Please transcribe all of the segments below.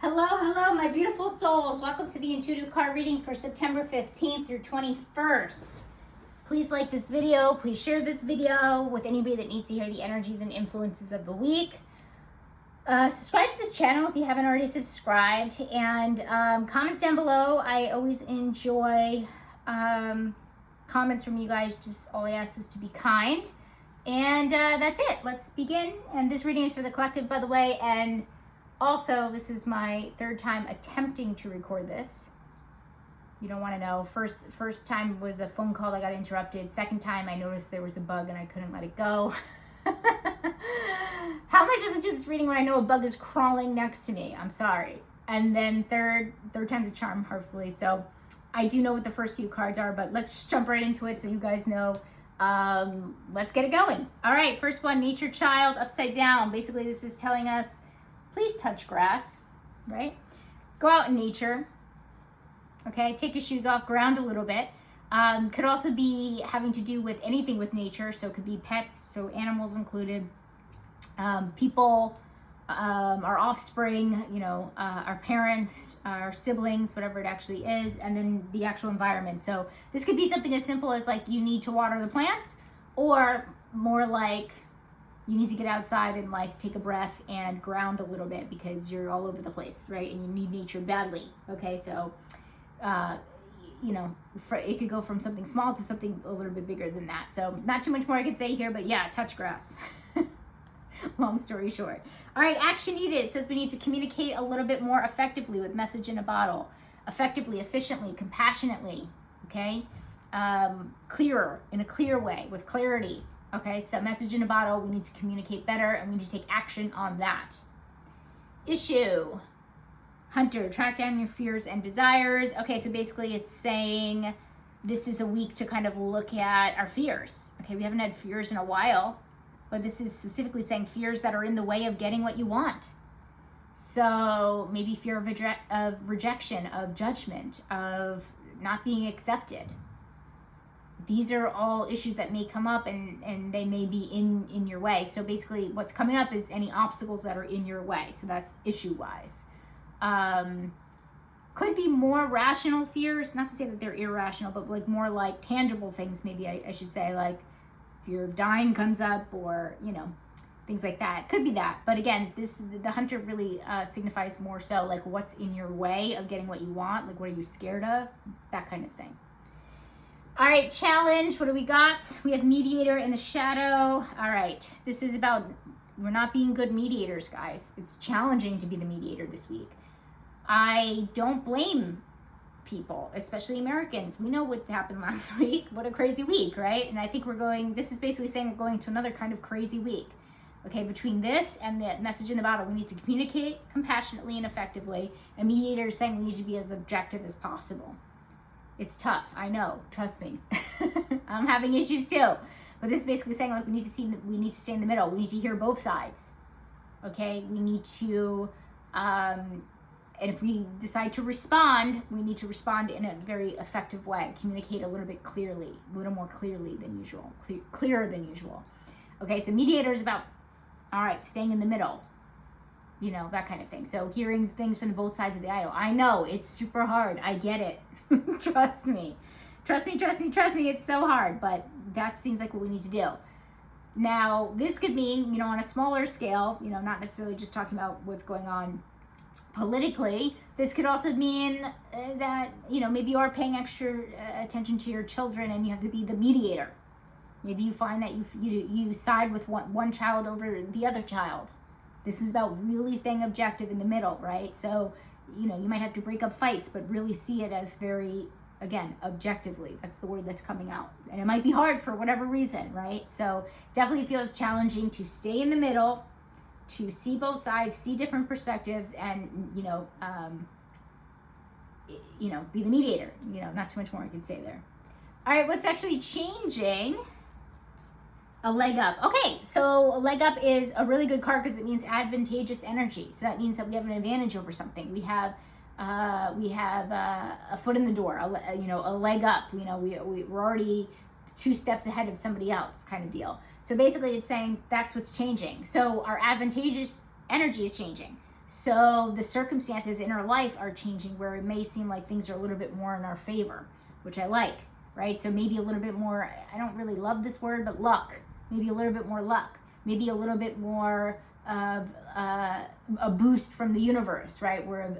Hello, hello, my beautiful souls. Welcome to the intuitive card reading for September 15th through 21st. Please like this video. Please share this video with anybody that needs to hear the energies and influences of the week. Subscribe to this channel if you haven't already subscribed. And comments down below. I always enjoy comments from you guys. Just all I ask is to be kind. And that's it. Let's begin. And this reading is for the collective, by the way. And also, this is my third time attempting to record this. You don't want to know. First time was a phone call that got interrupted. Second time, I noticed there was a bug and I couldn't let it go. How am I supposed to do this reading when I know a bug is crawling next to me? I'm sorry. And then third time's a charm, hopefully. So I do know what the first few cards are, but let's jump right into it so you guys know. Let's get it going. All right, first one, nature child, upside down. Basically, this is telling us, please touch grass, right? Go out in nature, okay? Take your shoes off, ground a little bit. Could also be having to do with anything with nature, so it could be pets, so animals included, people, our offspring, our parents, our siblings, whatever it actually is, and then the actual environment. So this could be something as simple as like you need to water the plants, or more like you need to get outside and like take a breath and ground a little bit because you're all over the place, right? And you need nature badly, okay? So, it could go from something small to something a little bit bigger than that. So not too much more I could say here, but yeah, touch grass. Long story short. All right, action needed. It says we need to communicate a little bit more effectively with message in a bottle. Effectively, efficiently, compassionately, okay? Clearer, in a clear way, with clarity. Okay, so message in a bottle, we need to communicate better and we need to take action on that. Issue. Hunter, track down your fears and desires. Okay, so basically it's saying this is a week to kind of look at our fears. Okay, we haven't had fears in a while, but this is specifically saying fears that are in the way of getting what you want. So maybe fear of rejection, of judgment, of not being accepted. These are all issues that may come up and they may be in your way. So basically what's coming up is any obstacles that are in your way. So that's issue-wise. Could be more rational fears, not to say that they're irrational, but like more like tangible things, maybe I should say, like fear of dying comes up or, things like that. Could be that. But again, the hunter really signifies more so like what's in your way of getting what you want, like what are you scared of, that kind of thing. All right, challenge, what do we got? We have mediator in the shadow. All right, this is about, we're not being good mediators, guys. It's challenging to be the mediator this week. I don't blame people, especially Americans. We know what happened last week. What a crazy week, right? And I think this is basically saying we're going to another kind of crazy week. Okay, between this and the message in the bottle, we need to communicate compassionately and effectively. And mediator is saying we need to be as objective as possible. It's tough, I know, trust me. I'm having issues too. But this is basically saying like we need to stay in the middle. We need to hear both sides. Okay? We need to and if we decide to respond, we need to respond in a very effective way. Communicate a little bit clearly, a little more clearly than usual, clearer than usual. Okay, so mediator is about, all right, staying in the middle. That kind of thing. So hearing things from both sides of the aisle. I know, it's super hard. I get it. Trust me. It's so hard, but that seems like what we need to do. Now, this could mean, on a smaller scale, not necessarily just talking about what's going on politically. This could also mean that, maybe you are paying extra attention to your children and you have to be the mediator. Maybe you find that you side with one child over the other child. This is about really staying objective in the middle, right? So, you might have to break up fights, but really see it as very, again, objectively. That's the word that's coming out. And it might be hard for whatever reason, right? So definitely feels challenging to stay in the middle, to see both sides, see different perspectives, and, be the mediator. Not too much more I can say there. All right, what's actually changing? A leg up. Okay, so a leg up is a really good card because it means advantageous energy. So that means that we have an advantage over something. We have a foot in the door. A leg up. We're already 2 steps ahead of somebody else, kind of deal. So basically, it's saying that's what's changing. So our advantageous energy is changing. So the circumstances in our life are changing, where it may seem like things are a little bit more in our favor, which I like, right? So maybe a little bit more, I don't really love this word, but luck. Maybe a little bit more luck. Maybe a little bit more of a boost from the universe, right? Where,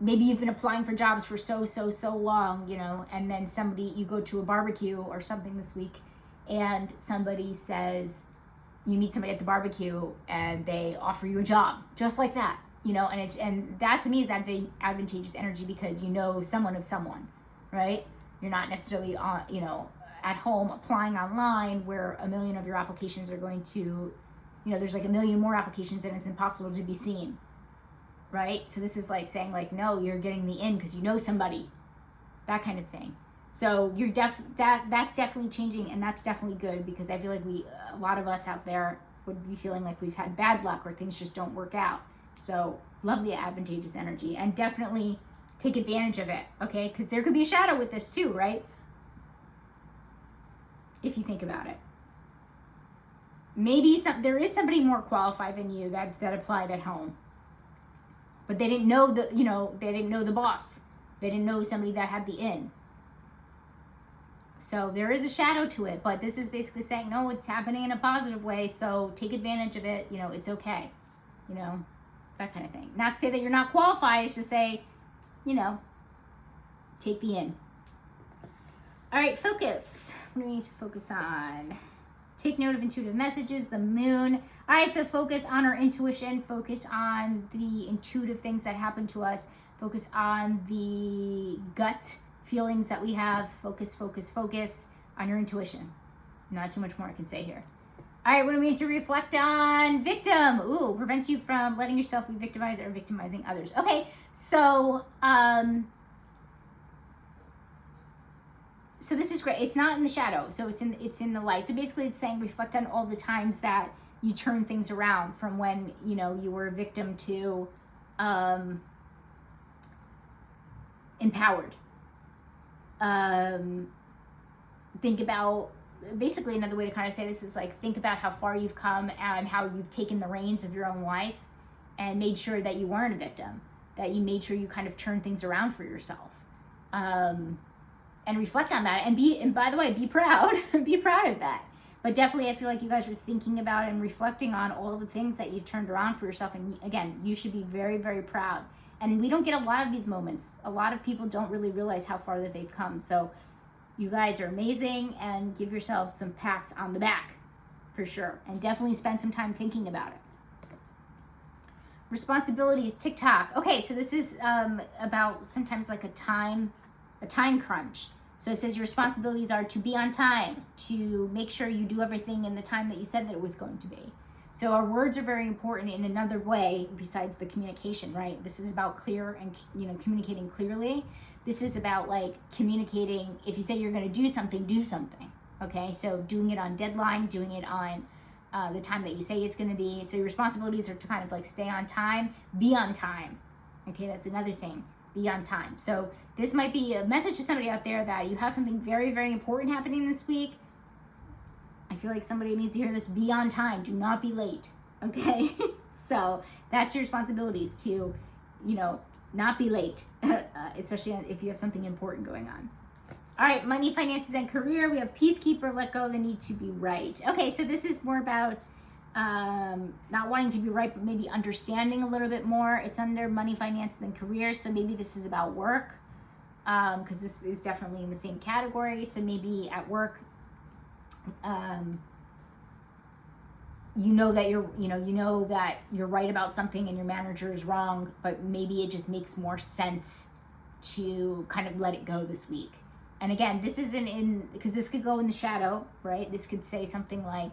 maybe you've been applying for jobs for so long, and then you go to a barbecue or something this week, and somebody says, you meet somebody at the barbecue and they offer you a job just like that, and that to me is advantageous energy, because someone of someone, right? You're not necessarily at home applying online where a million of your applications are going to, there's like a million more applications and it's impossible to be seen, right? So this is like saying like, no, you're getting the in because you know somebody, that kind of thing. So you're that's definitely changing, and that's definitely good, because I feel like a lot of us out there would be feeling like we've had bad luck or things just don't work out. So love the advantageous energy, and definitely take advantage of it, okay? Because there could be a shadow with this too, right? If you think about it. Maybe there is somebody more qualified than you that applied at home. But they didn't know they didn't know the boss. They didn't know somebody that had the in. So there is a shadow to it, but this is basically saying, no, it's happening in a positive way, so take advantage of it, it's okay, that kind of thing. Not to say that you're not qualified, it's just say, take the in. All right, focus. What do we need to focus on? Take note of intuitive messages, the moon. All right, so focus on our intuition, focus on the intuitive things that happen to us, focus on the gut feelings that we have, focus on your intuition. Not too much more I can say here. All right, what do we need to reflect on? Victim. Ooh, prevents you from letting yourself be victimized or victimizing others. Okay, so this is great. It's not in the shadow, so it's in the light. So basically it's saying reflect on all the times that you turn things around from when, you were a victim to empowered. Think about, basically another way to kind of say this is like, think about how far you've come and how you've taken the reins of your own life and made sure that you weren't a victim, that you made sure you kind of turned things around for yourself. And reflect on that, and by the way, be proud, be proud of that. But definitely I feel like you guys are thinking about and reflecting on all the things that you've turned around for yourself. And again, you should be very, very proud. And we don't get a lot of these moments. A lot of people don't really realize how far that they've come. So you guys are amazing, and give yourselves some pats on the back for sure. And definitely spend some time thinking about it. Responsibilities, TikTok. Okay, so this is about sometimes like a time crunch. So it says your responsibilities are to be on time, to make sure you do everything in the time that you said that it was going to be. So our words are very important in another way besides the communication, right? This is about clear and, communicating clearly. This is about like communicating. If you say you're going to do something, okay? So doing it on deadline, doing it on the time that you say it's going to be. So your responsibilities are to kind of like stay on time, be on time. Okay, that's another thing. Be on time. So this might be a message to somebody out there that you have something very, very important happening this week. I feel like somebody needs to hear this. Be on time. Do not be late. Okay? So that's your responsibilities, to, not be late, especially if you have something important going on. All right, money, finances, and career. We have peacekeeper, let go of the need to be right. Okay, so this is more about not wanting to be right, but maybe understanding a little bit more. It's under money, finances, and career. So maybe this is about work, because this is definitely in the same category. So maybe at work, you know that you're right about something and your manager is wrong, but maybe it just makes more sense to kind of let it go this week. And again, this isn't because this could go in the shadow, right? This could say something like,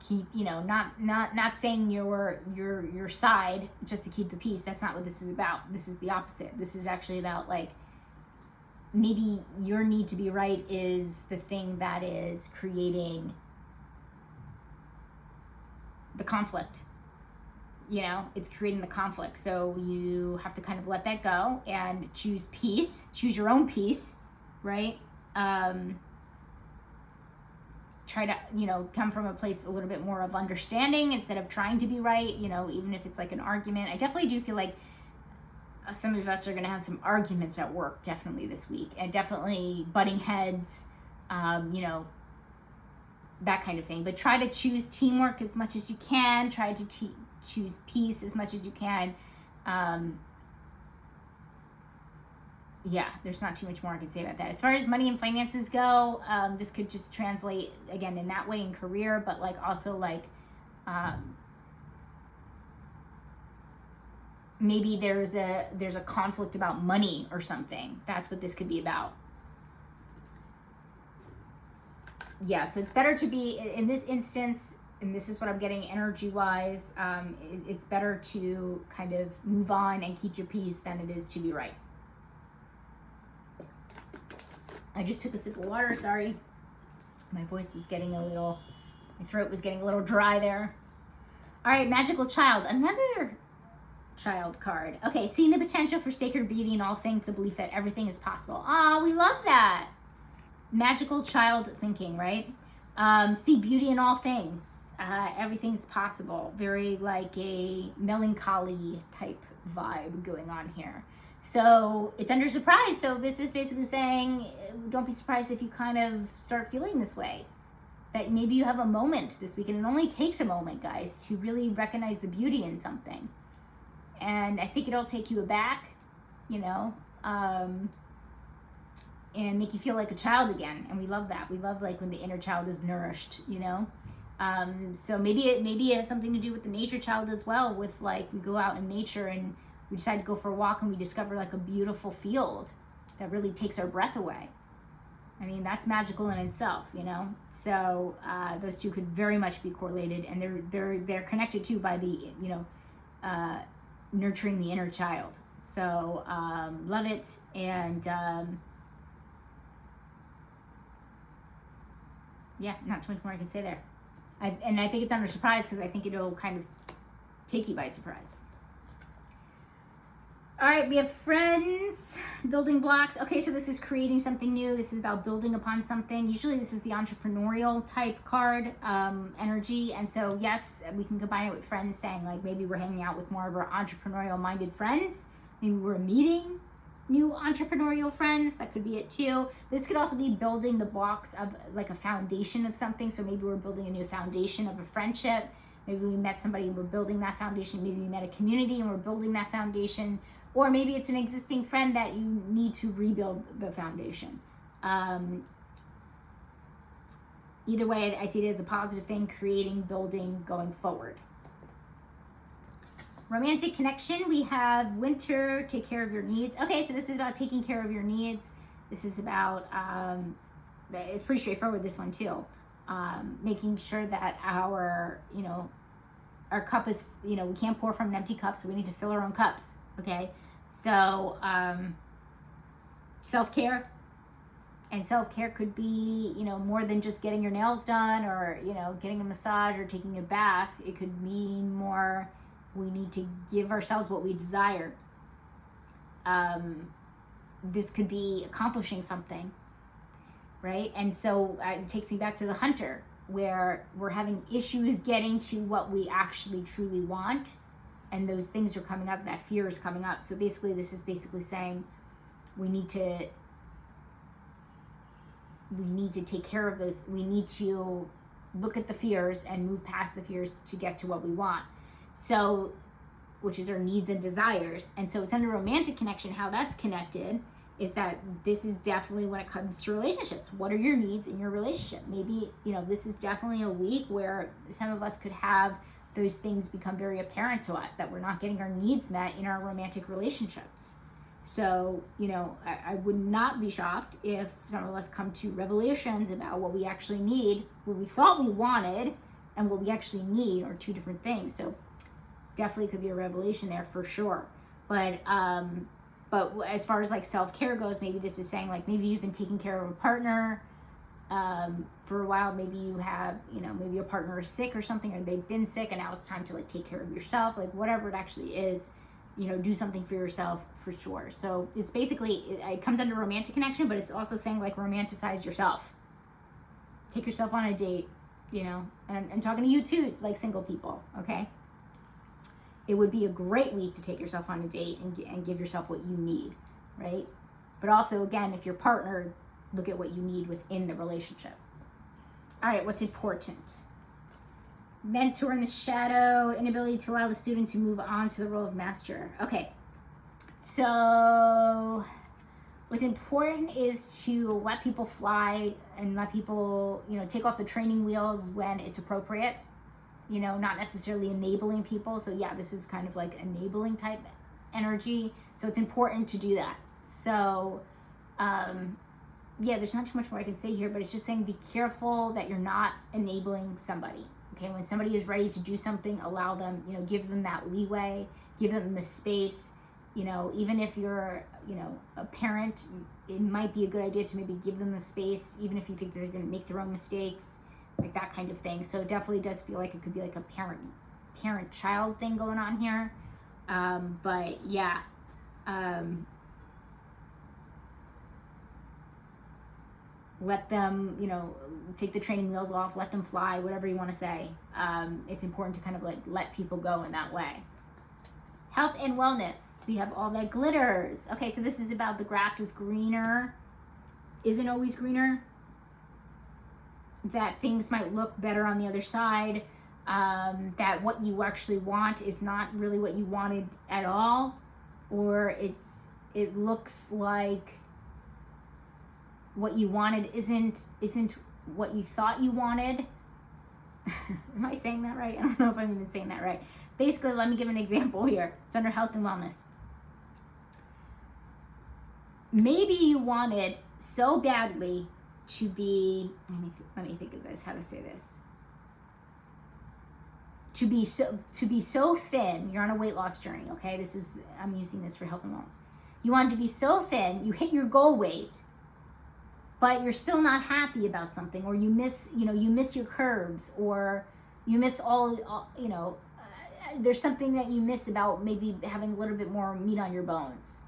keep, not saying your side just to keep the peace. That's not what this is about. This is the opposite. This is actually about like, maybe your need to be right is the thing that is creating the conflict. It's creating the conflict. So you have to kind of let that go and choose peace, choose your own peace, right? try to, come from a place a little bit more of understanding instead of trying to be right, even if it's like an argument. I definitely do feel like some of us are going to have some arguments at work definitely this week, and definitely butting heads, that kind of thing. But try to choose teamwork as much as you can. Try to choose peace as much as you can. Yeah, there's not too much more I can say about that. As far as money and finances go, this could just translate again in that way in career, but like also like maybe there's a conflict about money or something. That's what this could be about. Yeah, so it's better to be in this instance, and this is what I'm getting energy wise. It's better to kind of move on and keep your peace than it is to be right. I just took a sip of water, sorry. My voice was getting my throat was getting a little dry there. All right, magical child, another child card. Okay, seeing the potential for sacred beauty in all things, the belief that everything is possible. Oh, we love that. Magical child thinking, right? See beauty in all things. Everything's possible. Very like a melancholy type vibe going on here. So it's under surprise. So this is basically saying, don't be surprised if you kind of start feeling this way. That maybe you have a moment this week, and it only takes a moment, guys, to really recognize the beauty in something. And I think it'll take you aback, and make you feel like a child again. And we love that. We love like when the inner child is nourished, So maybe it has something to do with the nature child as well, with like we go out in nature and we decide to go for a walk and we discover like a beautiful field that really takes our breath away. I mean, that's magical in itself, So those two could very much be correlated, and they're connected too by the nurturing the inner child. So love it, and yeah, not too much more I can say there. I think it's under surprise because I think it'll kind of take you by surprise. All right, we have friends, building blocks. Okay, so this is creating something new. This is about building upon something. Usually this is the entrepreneurial type card energy. And so, yes, we can combine it with friends, saying like maybe we're hanging out with more of our entrepreneurial minded friends. Maybe we're meeting new entrepreneurial friends. That could be it too. This could also be building the blocks of like a foundation of something. So maybe we're building a new foundation of a friendship. Maybe we met somebody and we're building that foundation. Maybe we met a community and we're building that foundation. Or maybe it's an existing friend that you need to rebuild the foundation. Either way, I see it as a positive thing, creating, building, going forward. Romantic connection, we have winter, take care of your needs. Okay, so this is about taking care of your needs. This is about, it's pretty straightforward, this one too. Making sure that our cup is, we can't pour from an empty cup, so we need to fill our own cups, okay? So, self-care, and self-care could be, more than just getting your nails done or, getting a massage or taking a bath. It could mean more, we need to give ourselves what we desire. This could be accomplishing something, right? And so it takes me back to the hunter, where we're having issues getting to what we actually truly want. And those things are coming up, that fear is coming up. So basically, this is basically saying we need to take care of those. We need to look at the fears and move past the fears to get to what we want. So, which is our needs and desires. And so it's under romantic connection. How that's connected is that this is definitely when it comes to relationships. What are your needs in your relationship? Maybe, this is definitely a week where some of us could have those things become very apparent to us, that we're not getting our needs met in our romantic relationships. So, I would not be shocked if some of us come to revelations about what we actually need, what we thought we wanted, and what we actually need are two different things. So definitely could be a revelation there for sure. But as far as like self-care goes, maybe this is saying like maybe you've been taking care of a partner for a while. Maybe you have, maybe your partner is sick or something, or they've been sick, and now it's time to like take care of yourself, like whatever it actually is, do something for yourself for sure. So it's basically, it comes under romantic connection, but it's also saying like romanticize yourself. Take yourself on a date, you know, and I'm talking to you too. It's like single people, okay? It would be a great week to take yourself on a date and give yourself what you need, right? But also, again, if you're partnered, look at what you need within the relationship. All right, what's important? Mentor in the shadow, inability to allow the student to move on to the role of master. Okay, so what's important is to let people fly and let people, you know, take off the training wheels when it's appropriate, you know, not necessarily enabling people. So yeah, this is kind of like enabling type energy. So it's important to do that. So, yeah, there's not too much more I can say here, but it's just saying be careful that you're not enabling somebody. Okay, when somebody is ready to do something, allow them, you know, give them that leeway, give them the space. You know, even if you're, you know, a parent, it might be a good idea to maybe give them the space, even if you think that they're going to make their own mistakes, like that kind of thing. So it definitely does feel like it could be like a parent-child thing going on here. But yeah, let them, you know, take the training wheels off, let them fly, whatever you want to say. It's important to kind of like let people go in that way. Health and wellness. We have all that glitters. Okay, so this is about the grass is greener, isn't always greener. That things might look better on the other side. That what you actually want is not really what you wanted at all. Or it looks like what you wanted isn't what you thought you wanted. Am I saying that right? I don't know if I'm even saying that right. Basically, let me give an example here. It's under health and wellness. Maybe you wanted so badly to be, let me think of this, how to say this. To be so thin, you're on a weight loss journey, okay? I'm using this for health and wellness. You wanted to be so thin, you hit your goal weight, but you're still not happy about something, or you miss your curves, or you miss all you know, there's something that you miss about maybe having a little bit more meat on your bones.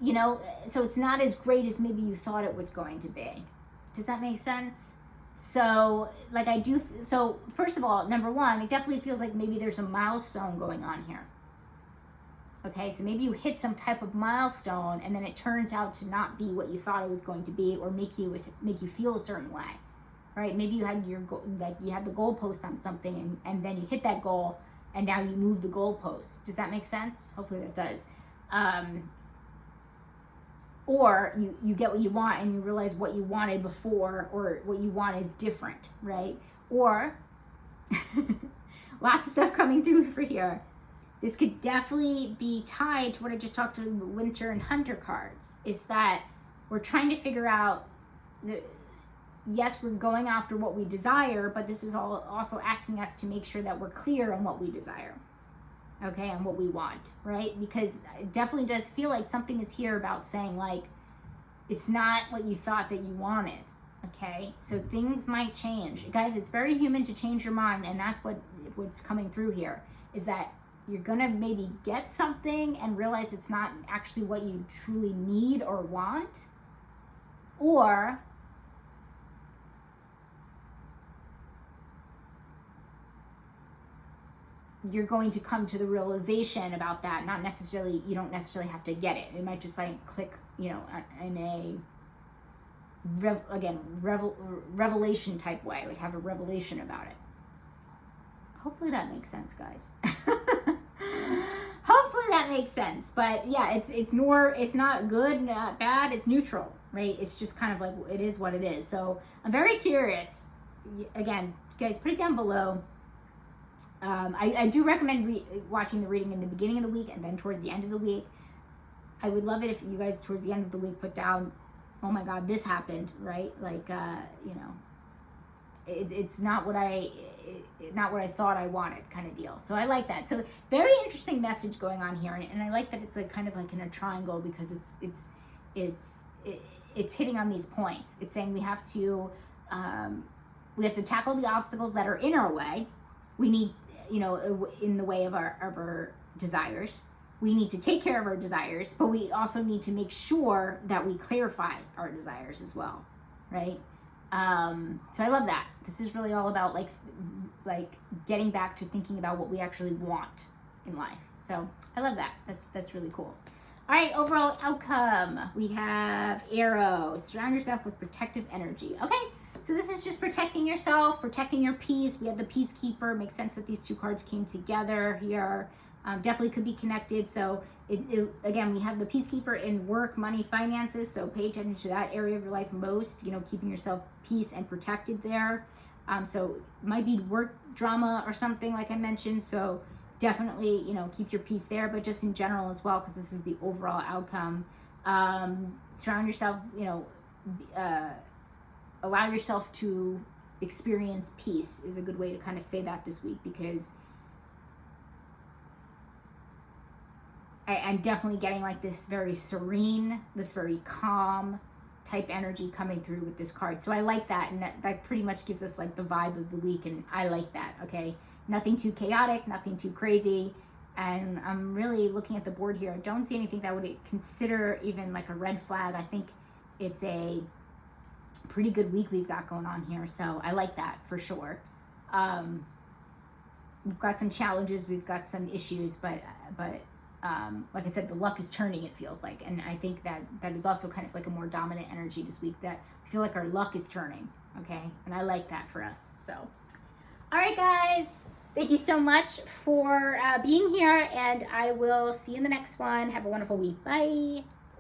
You know, so it's not as great as maybe you thought it was going to be. Does that make sense? So, so first of all, number one, it definitely feels like maybe there's a milestone going on here. Okay, so maybe you hit some type of milestone and then it turns out to not be what you thought it was going to be, or make you feel a certain way, right? Maybe you had you had the goalpost on something and then you hit that goal and now you move the goalpost. Does that make sense? Hopefully that does. Or you get what you want and you realize what you wanted before, or what you want is different, right? Or lots of stuff coming through for here. This could definitely be tied to what I just talked to Winter and Hunter cards, is that we're trying to figure out, yes, we're going after what we desire, but this is also asking us to make sure that we're clear on what we desire, okay, and what we want, right? Because it definitely does feel like something is here about saying, like, it's not what you thought that you wanted, okay? So things might change. Guys, it's very human to change your mind, and that's what's coming through here, is that you're gonna maybe get something and realize it's not actually what you truly need or want, or you're going to come to the realization about that. You don't necessarily have to get it. It might just like click, you know, in a revelation type way, like have a revelation about it. Hopefully that makes sense, guys. Hopefully that makes sense. But yeah, it's not good, not bad, it's neutral, right? It's just kind of like, it is what it is. So I'm very curious. Again, guys, put it down below. I do recommend watching the reading in the beginning of the week and then towards the end of the week. I would love it if you guys towards the end of the week put down, oh my God, this happened, right? Like, you know, it's not what I thought I wanted, kind of deal. So I like that. So very interesting message going on here, and I like that it's like kind of like in a triangle, because it's hitting on these points. It's saying we have to tackle the obstacles that are in our way. We need, you know, in the way of our desires. We need to take care of our desires, but we also need to make sure that we clarify our desires as well, right? So I love that. This is really all about like getting back to thinking about what we actually want in life. So I love that. That's really cool. All right, overall outcome. We have arrow. Surround yourself with protective energy. Okay, so this is just protecting yourself, protecting your peace. We have the peacekeeper. Makes sense that these two cards came together here. Definitely could be connected. So again, we have the peacekeeper in work, money, finances. So pay attention to that area of your life most, keeping yourself peace and protected there. So it might be work drama or something like I mentioned. So definitely, keep your peace there, but just in general as well, because this is the overall outcome. Surround yourself, allow yourself to experience peace is a good way to kind of say that this week, because I'm definitely getting like this very serene, this very calm type energy coming through with this card. So I like that, and that pretty much gives us like the vibe of the week, and I like that, okay? Nothing too chaotic, nothing too crazy, and I'm really looking at the board here. I don't see anything that I would consider even like a red flag. I think it's a pretty good week we've got going on here, so I like that for sure. We've got some challenges, we've got some issues, but like I said, the luck is turning, it feels like. And I think that is also kind of like a more dominant energy this week, that I feel like our luck is turning, okay? And I like that for us. So, all right, guys. Thank you so much for being here, and I will see you in the next one. Have a wonderful week. Bye.